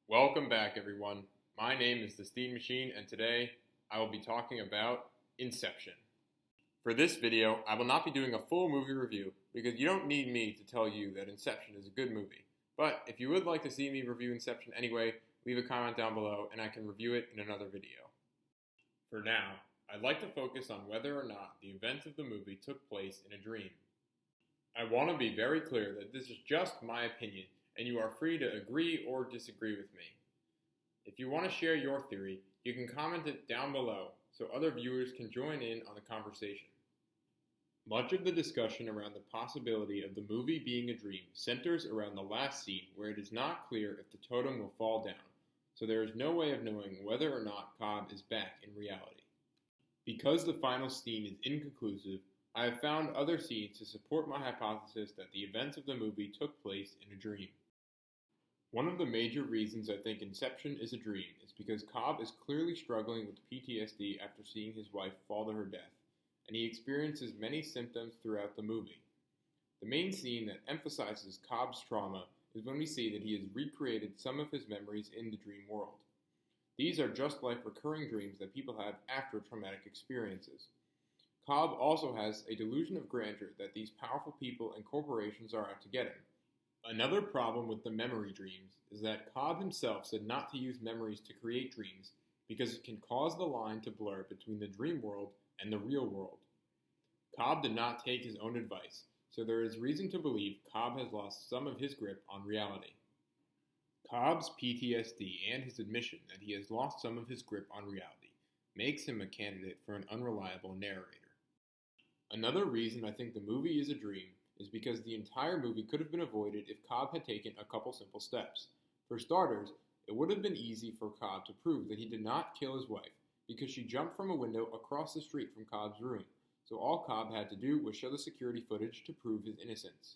Welcome back, everyone. My name is the Steam Machine, and today I will be talking about Inception. For this video, I will not be doing a full movie review because you don't need me to tell you that Inception is a good movie. But if you would like to see me review Inception anyway, leave a comment down below and I can review it in another video. For now, I'd like to focus on whether or not the events of the movie took place in a dream. I want to be very clear that this is just my opinion, and you are free to agree or disagree with me. If you want to share your theory, you can comment it down below so other viewers can join in on the conversation. Much of the discussion around the possibility of the movie being a dream centers around the last scene where it is not clear if the totem will fall down, so there is no way of knowing whether or not Cobb is back in reality. Because the final scene is inconclusive, I have found other scenes to support my hypothesis that the events of the movie took place in a dream. One of the major reasons I think Inception is a dream is because Cobb is clearly struggling with PTSD after seeing his wife fall to her death, and he experiences many symptoms throughout the movie. The main scene that emphasizes Cobb's trauma is when we see that he has recreated some of his memories in the dream world. These are just like recurring dreams that people have after traumatic experiences. Cobb also has a delusion of grandeur that these powerful people and corporations are out to get him. Another problem with the memory dreams is that Cobb himself said not to use memories to create dreams because it can cause the line to blur between the dream world and the real world. Cobb did not take his own advice, so there is reason to believe Cobb has lost some of his grip on reality. Cobb's PTSD and his admission that he has lost some of his grip on reality makes him a candidate for an unreliable narrator. Another reason I think the movie is a dream is because the entire movie could have been avoided if Cobb had taken a couple simple steps. For starters, it would have been easy for Cobb to prove that he did not kill his wife because she jumped from a window across the street from Cobb's room, so all Cobb had to do was show the security footage to prove his innocence.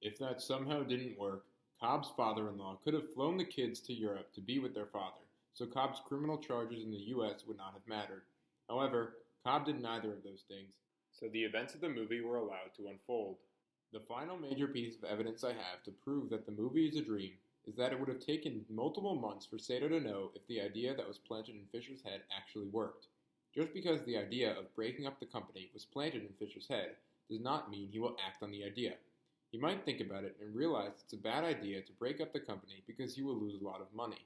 If that somehow didn't work, Cobb's father-in-law could have flown the kids to Europe to be with their father, so Cobb's criminal charges in the US would not have mattered. However, Cobb did neither of those things, so the events of the movie were allowed to unfold. The final major piece of evidence I have to prove that the movie is a dream is that it would have taken multiple months for Sato to know if the idea that was planted in Fisher's head actually worked. Just because the idea of breaking up the company was planted in Fisher's head does not mean he will act on the idea. He might think about it and realize it's a bad idea to break up the company because he will lose a lot of money.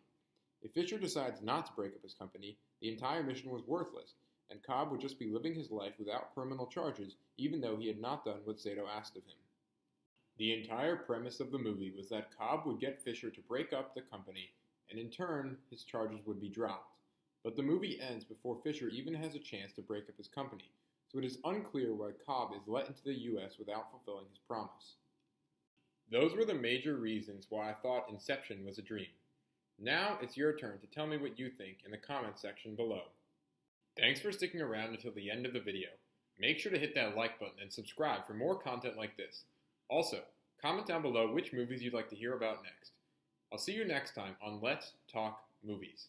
If Fisher decides not to break up his company, the entire mission was worthless, and Cobb would just be living his life without criminal charges, even though he had not done what Sato asked of him. The entire premise of the movie was that Cobb would get Fisher to break up the company, and in turn, his charges would be dropped. But the movie ends before Fisher even has a chance to break up his company, so it is unclear why Cobb is let into the US without fulfilling his promise. Those were the major reasons why I thought Inception was a dream. Now it's your turn to tell me what you think in the comment section below. Thanks for sticking around until the end of the video. Make sure to hit that like button and subscribe for more content like this. Also, comment down below which movies you'd like to hear about next. I'll see you next time on Let's Talk Movies.